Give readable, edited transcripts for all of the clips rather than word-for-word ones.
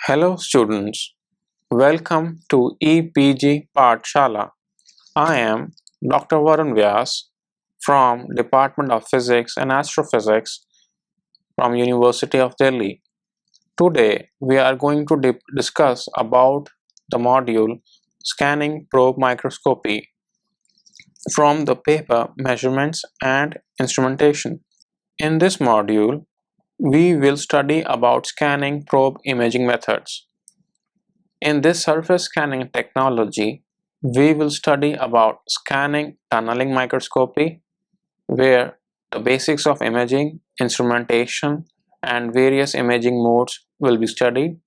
Hello students, welcome to EPG Pathshala. I am Dr. Varun Vyas from Department of Physics and Astrophysics from University of Delhi. Today we are going to discuss about the module Scanning Probe Microscopy from the paper Measurements and Instrumentation. In this module, we will study about scanning probe imaging methods. In this surface scanning technology, we will study about scanning tunneling microscopy, where the basics of imaging, instrumentation, and various imaging modes will be studied.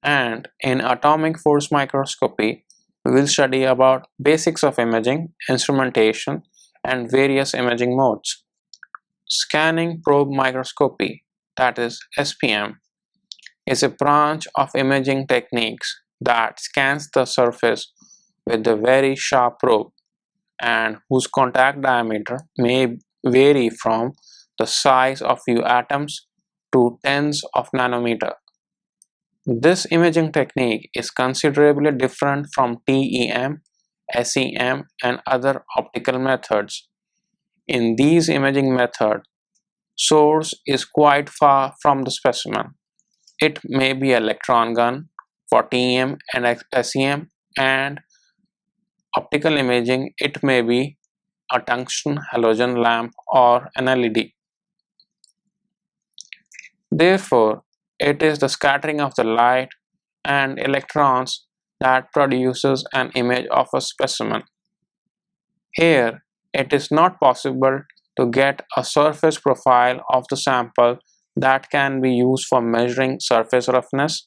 And in atomic force microscopy, we will study about basics of imaging, instrumentation, and various imaging modes. Scanning probe microscopy, that is SPM, is a branch of imaging techniques that scans the surface with a very sharp probe and whose contact diameter may vary from the size of few atoms to tens of nanometer. This imaging technique is considerably different from TEM, SEM, and other optical methods. In these imaging methods, source is quite far from the specimen. It may be an electron gun for TEM and SEM, and optical imaging, it may be a tungsten halogen lamp or an LED. Therefore, it is the scattering of the light and electrons that produces an image of a specimen. Here, it is not possible to get a surface profile of the sample that can be used for measuring surface roughness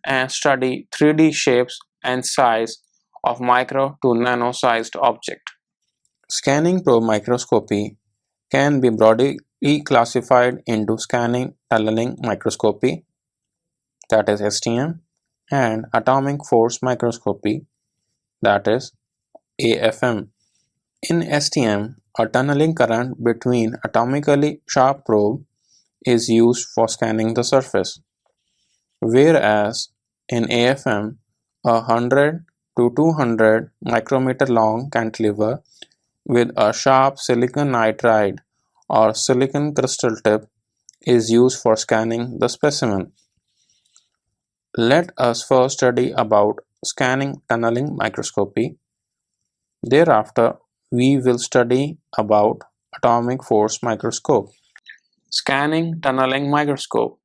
and study 3D shapes and size of micro to nano-sized object. Scanning probe microscopy can be broadly classified into scanning tunneling microscopy, that is STM, and atomic force microscopy, that is AFM. In STM, a tunneling current between atomically sharp probe is used for scanning the surface, whereas in AFM, a 100 to 200 micrometer long cantilever with a sharp silicon nitride or silicon crystal tip is used for scanning the specimen. Let us first study about scanning tunneling microscopy. Thereafter, we will study about atomic force microscope. Scanning tunneling microscope.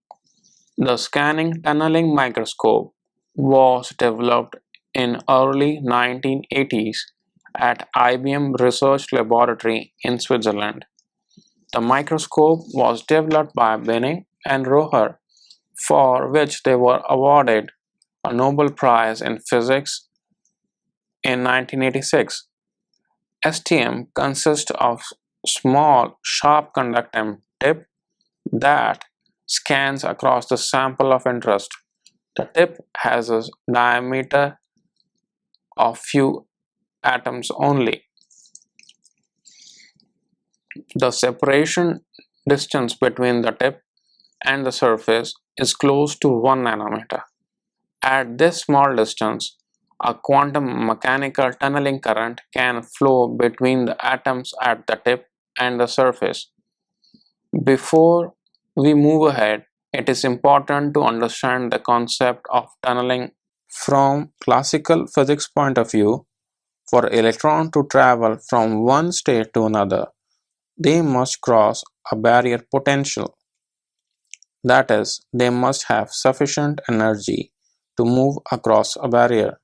The scanning tunneling microscope was developed in early 1980s at IBM Research Laboratory in Switzerland. The microscope was developed by Benning and Roher, for which they were awarded a Nobel Prize in Physics in 1986. STM consists of small, sharp conductive tip that scans across the sample of interest. The tip has a diameter of few atoms only. The separation distance between the tip and the surface is close to 1 nanometer. At this small distance, a quantum mechanical tunneling current can flow between the atoms at the tip and the surface. Before we move ahead, it is important to understand the concept of tunneling. From classical physics point of view, for electron to travel from one state to another, they must cross a barrier potential. That is, they must have sufficient energy to move across a barrier.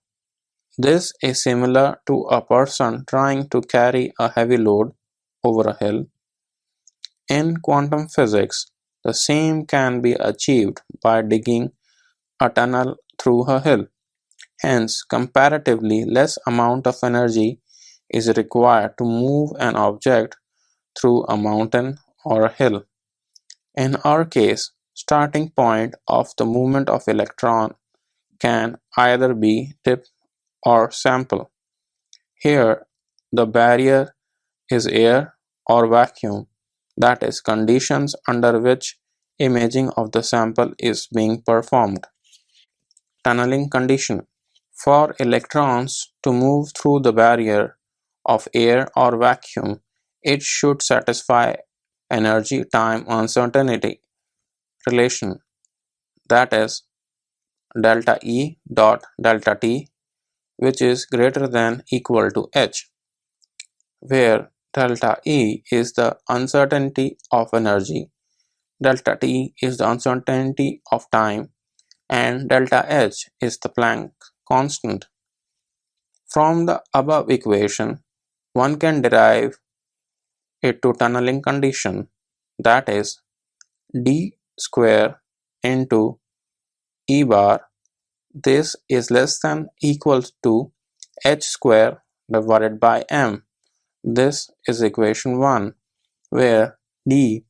This is similar to a person trying to carry a heavy load over a hill. In quantum physics, the same can be achieved by digging a tunnel through a hill. Hence, comparatively less amount of energy is required to move an object through a mountain or a hill. In our case, starting point of the movement of electron can either be tip or sample. Here, the barrier is air or vacuum, that is, conditions under which imaging of the sample is being performed. tunneling condition. For electrons to move through the barrier of air or vacuum, it should satisfy energy-time uncertainty relation, that is delta E dot delta T, which is greater than equal to h, where delta E is the uncertainty of energy, delta T is the uncertainty of time, and delta H is the Planck constant. From the above equation, one can derive it to tunneling condition, that is d square into E bar. This is less than equal to h square divided by m. This is equation 1, where d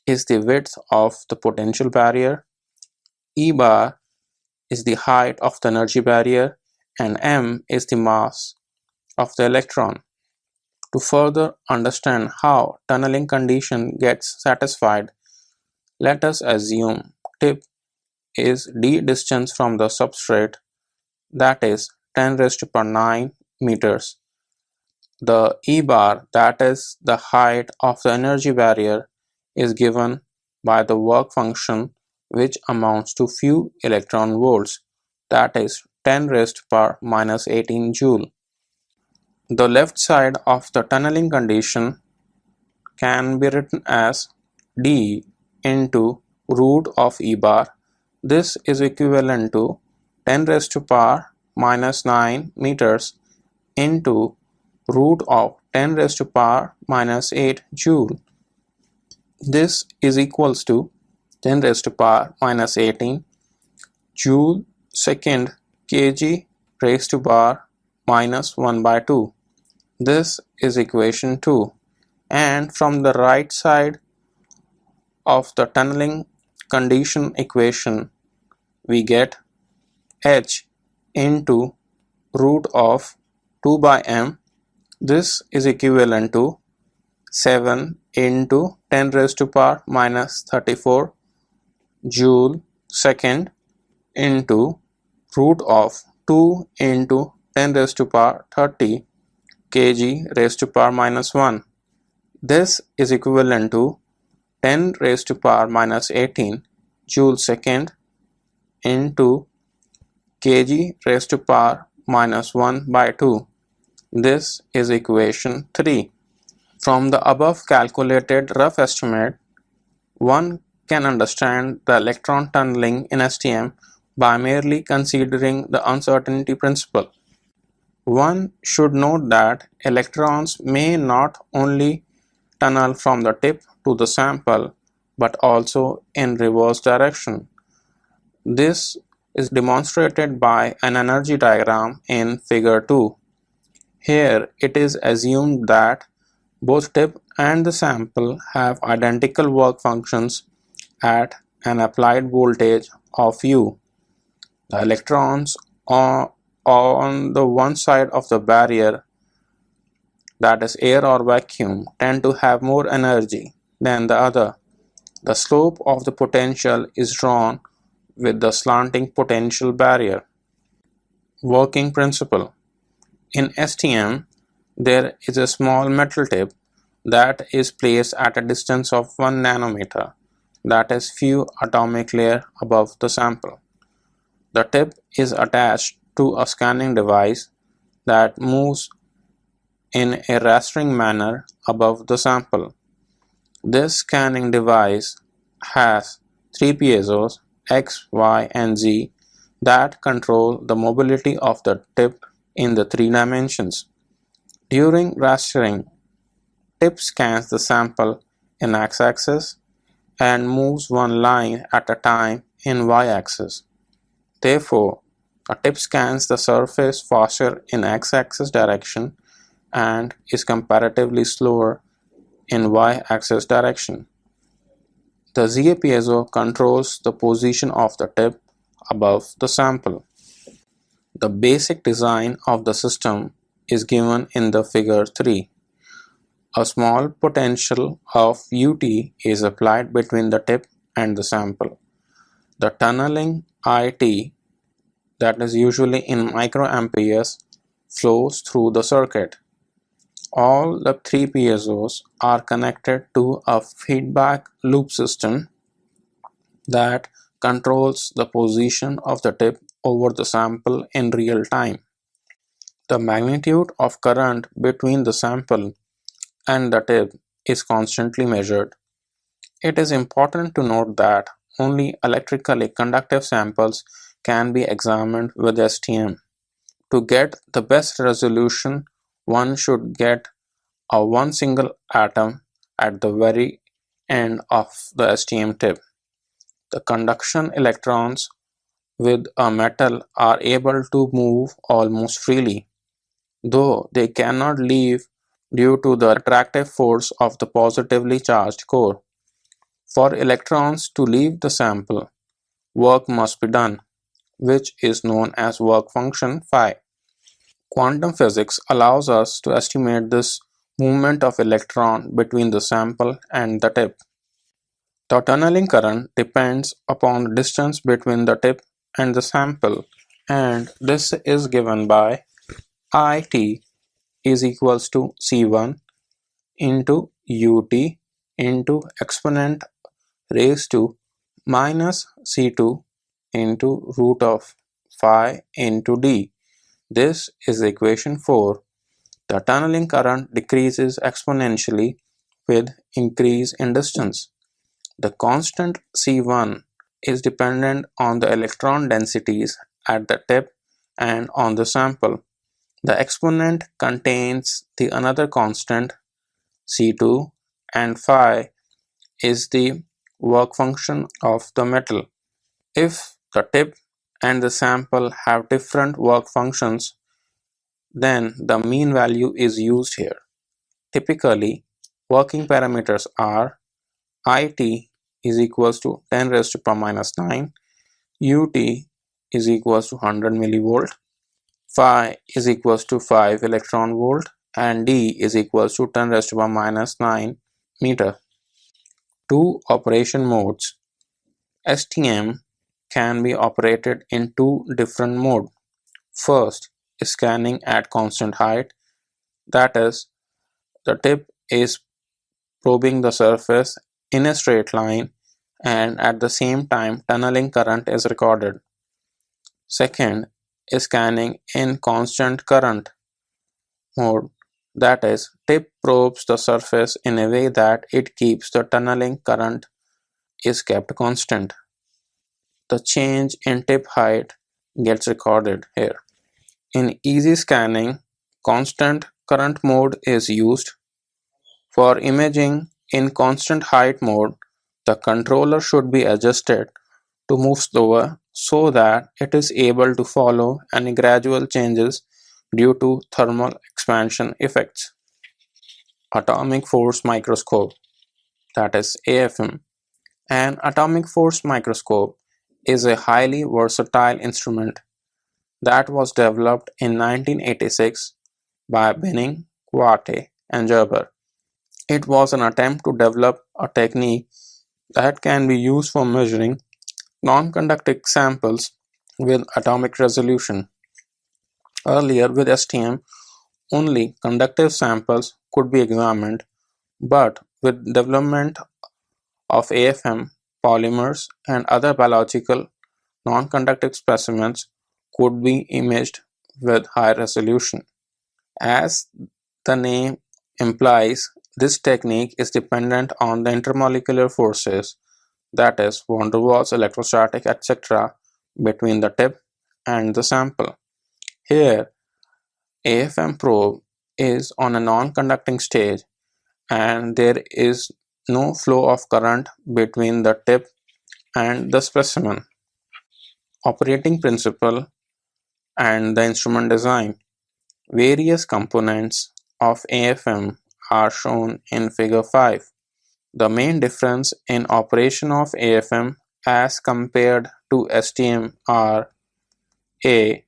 is the width of the potential barrier, E bar is the height of the energy barrier, and m is the mass of the electron. To further understand how tunneling condition gets satisfied, let us assume tip is d distance from the substrate, that is 10 raised to power 9 meters. The E bar, that is the height of the energy barrier, is given by the work function, which amounts to few electron volts, that is 10 raised to power minus 18 joule. The left side of the tunneling condition can be written as d into root of E bar. This is equivalent to 10 raised to power minus 9 meters into root of 10 raised to power minus 8 joule. This is equals to 10 raised to power minus 18 joule second kg raised to power minus 1 by 2. This is equation 2. And from the right side of the tunneling condition equation, we get h into root of 2 by m. This is equivalent to 7 into 10 raised to power minus 34 joule second into root of 2 into 10 raised to power 30 kg raised to power minus 1. This is equivalent to 10 raised to power minus 18 joule second into kg raised to power minus 1 by 2. This is equation 3. From the above calculated rough estimate, one can understand the electron tunneling in STM by merely considering the uncertainty principle. One should note that electrons may not only tunnel from the tip to the sample but also in reverse direction. This is demonstrated by an energy diagram in figure 2. Here it is assumed that both tip and the sample have identical work functions at an applied voltage of U. The electrons on the one side of the barrier, that is air or vacuum, tend to have more energy than the other. The slope of the potential is drawn with the slanting potential barrier. Working principle. In STM, there is a small metal tip that is placed at a distance of 1 nanometer, that is few atomic layer above the sample. The tip is attached to a scanning device that moves in a rastering manner above the sample. This scanning device has 3 piezos X, Y, and Z that control the mobility of the tip in the 3 dimensions. During rastering, tip scans the sample in x-axis and moves one line at a time in y-axis. Therefore, a tip scans the surface faster in x-axis direction and is comparatively slower in y-axis direction. The ZA piezo controls the position of the tip above the sample. The basic design of the system is given in the figure 3. A small potential of UT is applied between the tip and the sample. The tunneling IT that is usually in microamperes, flows through the circuit. All the three piezos are connected to a feedback loop system that controls the position of the tip over the sample in real time. The magnitude of current between the sample and the tip is constantly measured. It is important to note that only electrically conductive samples can be examined with STM. To get the best resolution, one should get a one single atom at the very end of the STM tip. The conduction electrons with a metal are able to move almost freely, though they cannot leave due to the attractive force of the positively charged core. For electrons to leave the sample, work must be done, which is known as work function phi. Quantum physics allows us to estimate this movement of electron between the sample and the tip. The tunneling current depends upon the distance between the tip and the sample, and this is given by IT is equals to C1 into UT into exponent raised to minus C2 into root of phi into D. This is equation 4. The tunneling current decreases exponentially with increase in distance. The constant C1 is dependent on the electron densities at the tip and on the sample. The exponent contains the another constant C2 and phi is the work function of the metal. If the tip and the sample have different work functions, then the mean value is used here. Typically, working parameters are IT is equals to 10 raised to power minus 9, UT is equals to 100 millivolt, phi is equals to 5 electron volt, and D is equals to 10 raised to power minus 9 meter. Two operation modes. STM can be operated in two different modes. First is scanning at constant height, that is, the tip is probing the surface in a straight line and at the same time tunneling current is recorded. Second is scanning in constant current mode, that is, tip probes the surface in a way that it keeps the tunneling current is kept constant. The change in tip height gets recorded here. In easy scanning, constant current mode is used. For imaging in constant height mode, the controller should be adjusted to move slower so that it is able to follow any gradual changes due to thermal expansion effects. Atomic force microscope, that is AFM. An atomic force microscope is a highly versatile instrument that was developed in 1986 by Benning, Quate, and Gerber. It was an attempt to develop a technique that can be used for measuring non-conducting samples with atomic resolution. Earlier, with STM, only conductive samples could be examined, but with development of AFM, polymers and other biological non-conductive specimens could be imaged with high resolution. As the name implies, this technique is dependent on the intermolecular forces, that is, van der Waals, electrostatic, etc., between the tip and the sample. Here, AFM probe is on a non-conducting stage and there is no flow of current between the tip and the specimen. Operating principle and the instrument design. Various components of AFM are shown in figure 5. The main difference in operation of AFM as compared to STM are a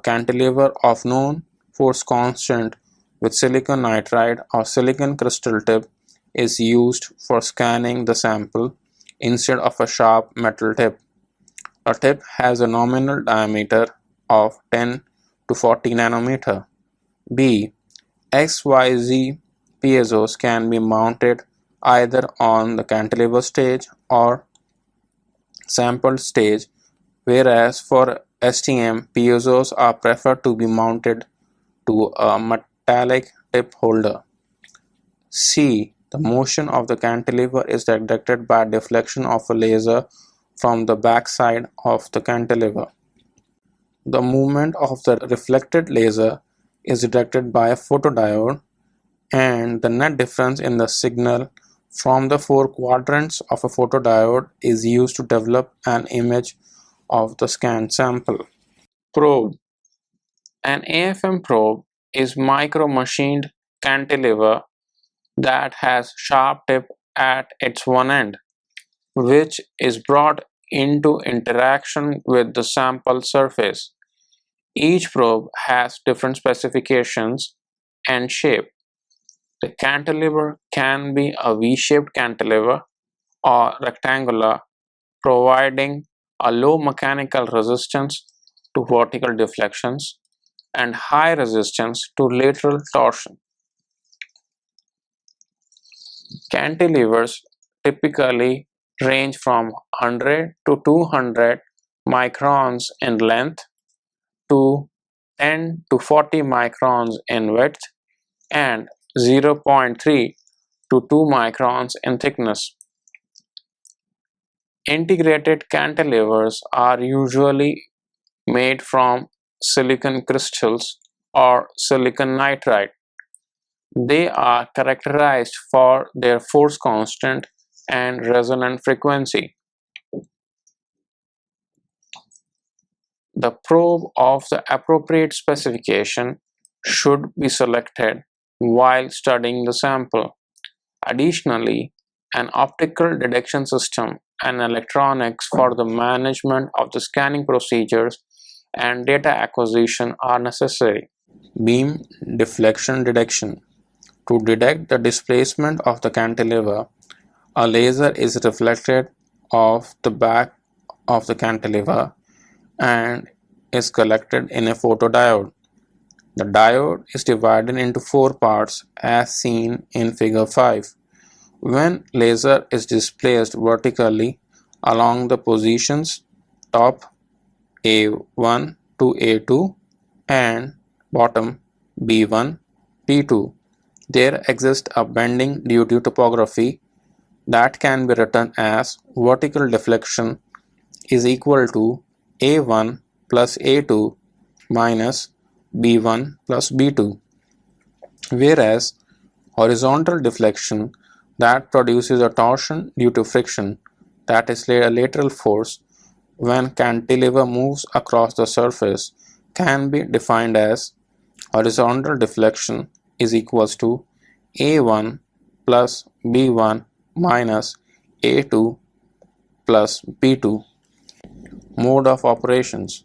cantilever of known force constant with silicon nitride or silicon crystal tip is used for scanning the sample instead of a sharp metal tip. A tip has a nominal diameter of 10 to 40 nanometer. B. XYZ piezo's can be mounted either on the cantilever stage or sampled stage, whereas for STM, piezos are preferred to be mounted to a metallic tip holder. C. The motion of the cantilever is detected by deflection of a laser from the backside of the cantilever. The movement of the reflected laser is detected by a photodiode, and the net difference in the signal from the four quadrants of a photodiode is used to develop an image of the scanned sample. Probe. An AFM probe is micro-machined cantilever that has sharp tip at its one end, which is brought into interaction with the sample surface. Each probe has different specifications and shape. The cantilever can be a V-shaped cantilever or rectangular, providing a low mechanical resistance to vertical deflections and high resistance to lateral torsion. Cantilevers typically range from 100 to 200 microns in length to 10 to 40 microns in width and 0.3 to 2 microns in thickness. Integrated cantilevers are usually made from silicon crystals or silicon nitride. They are characterized for their force constant and resonant frequency. The probe of the appropriate specification should be selected while studying the sample. Additionally, an optical detection system and electronics for the management of the scanning procedures and data acquisition are necessary. Beam deflection detection. To detect the displacement of the cantilever, a laser is reflected off the back of the cantilever and is collected in a photodiode. The diode is divided into four parts as seen in figure 5. When laser is displaced vertically along the positions top A1 to A2 and bottom B1, B2, there exists a bending due to topography that can be written as vertical deflection is equal to A1 plus A2 minus B1 plus B2, whereas horizontal deflection that produces a torsion due to friction, that is a lateral force, when cantilever moves across the surface, can be defined as horizontal deflection is equals to A1 plus B1 minus A2 plus B2. Mode of operations.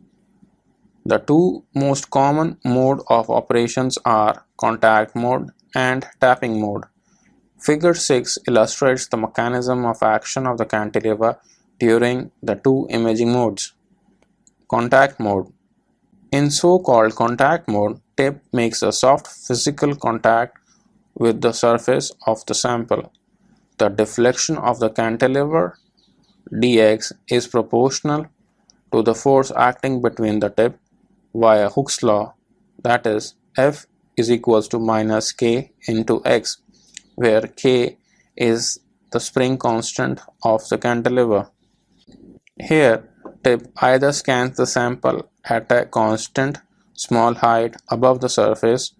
The two most common mode of operations are contact mode and tapping mode. Figure 6 illustrates the mechanism of action of the cantilever during the two imaging modes. Contact mode. In so-called contact mode, tip makes a soft physical contact with the surface of the sample. The deflection of the cantilever dx is proportional to the force acting between the tip via Hooke's law, that is, F is equals to minus K into X, where K is the spring constant of the cantilever. Here, tip either scans the sample at a constant small height above the surface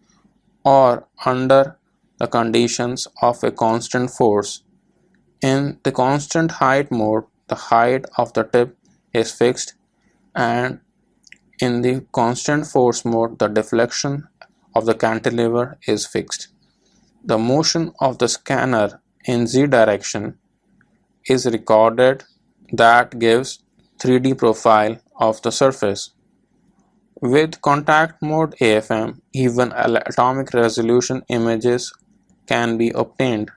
or under the conditions of a constant force. In the constant height mode, the height of the tip is fixed, and in the constant force mode, the deflection of the cantilever is fixed. The motion of the scanner in z direction is recorded, that gives 3D profile of the surface. With contact mode AFM, even atomic resolution images can be obtained.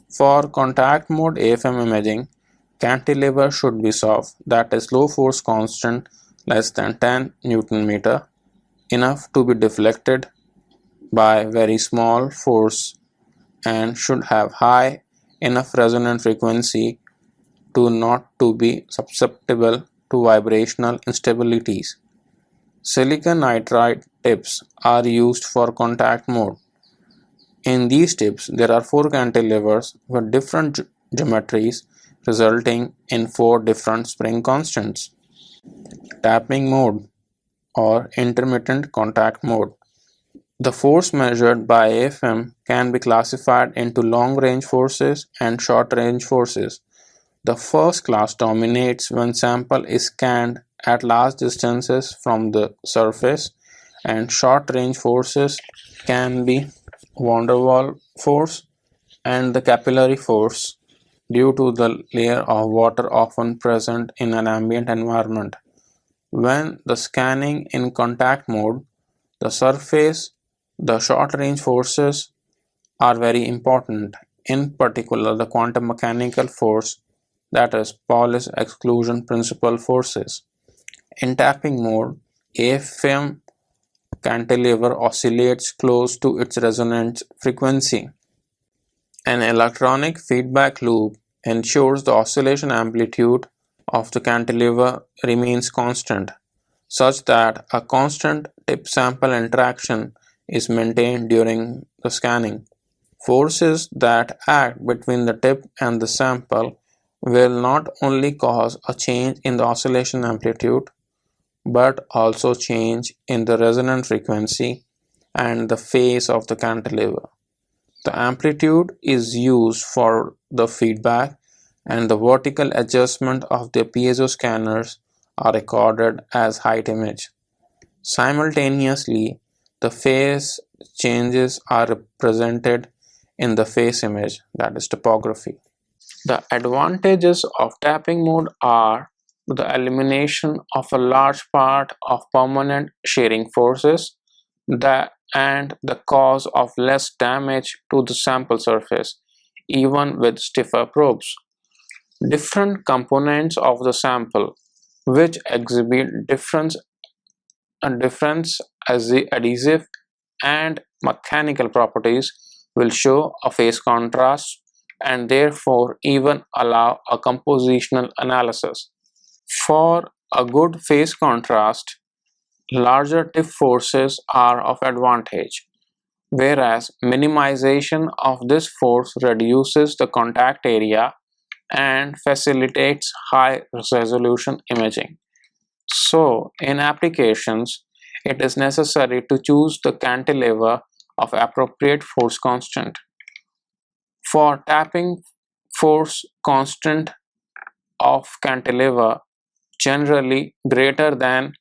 For contact mode AFM imaging, cantilever should be soft, that is low force constant less than 10 Newton meter, enough to be deflected by very small force, and should have high enough resonant frequency to not to be susceptible to vibrational instabilities. Silicon nitride tips are used for contact mode. In these tips, there are 4 cantilevers with different geometries resulting in 4 different spring constants. Tapping mode or intermittent contact mode. The force measured by AFM can be classified into long-range forces and short-range forces. The first class dominates when sample is scanned at large distances from the surface, and short-range forces can be van der Waals force and the capillary force due to the layer of water often present in an ambient environment. When the scanning in contact mode, the surface, the short-range forces are very important, in particular the quantum mechanical force, that is Pauli's exclusion principle forces. In tapping mode, AFM cantilever oscillates close to its resonance frequency. An electronic feedback loop ensures the oscillation amplitude of the cantilever remains constant, such that a constant tip-sample interaction is maintained during the scanning. Forces that act between the tip and the sample will not only cause a change in the oscillation amplitude, but also change in the resonant frequency and the phase of the cantilever. The amplitude is used for the feedback, and the vertical adjustment of the piezo scanners are recorded as height image. Simultaneously, the phase changes are represented in the phase image, that is topography. The advantages of tapping mode are the elimination of a large part of permanent shearing forces and the cause of less damage to the sample surface, even with stiffer probes. Different components of the sample, which exhibit difference as the adhesive and mechanical properties, will show a phase contrast and therefore even allow a compositional analysis. For a good phase contrast, larger tip forces are of advantage, whereas minimization of this force reduces the contact area and facilitates high resolution imaging. So, in applications, it is necessary to choose the cantilever of appropriate force constant. For tapping, force constant of cantilever generally greater than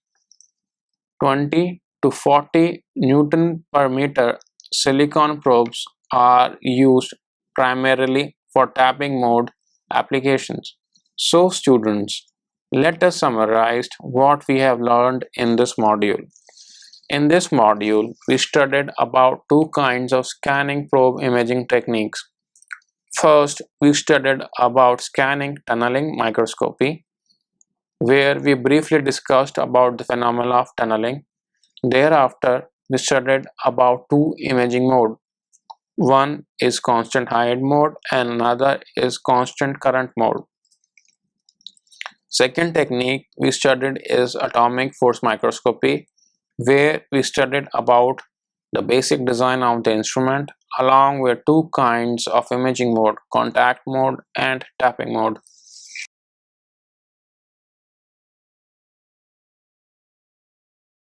20 to 40 Newton per meter, silicon probes are used primarily for tapping mode applications. So students, let us summarize what we have learned in this module. In this module, we studied about 2 kinds of scanning probe imaging techniques. First, we studied about scanning tunneling microscopy, where we briefly discussed about the phenomena of tunneling. Thereafter, we studied about 2 imaging modes. One is constant height mode and another is constant current mode. Second technique we studied is atomic force microscopy, where we studied about the basic design of the instrument along with 2 kinds of imaging mode, contact mode and tapping mode.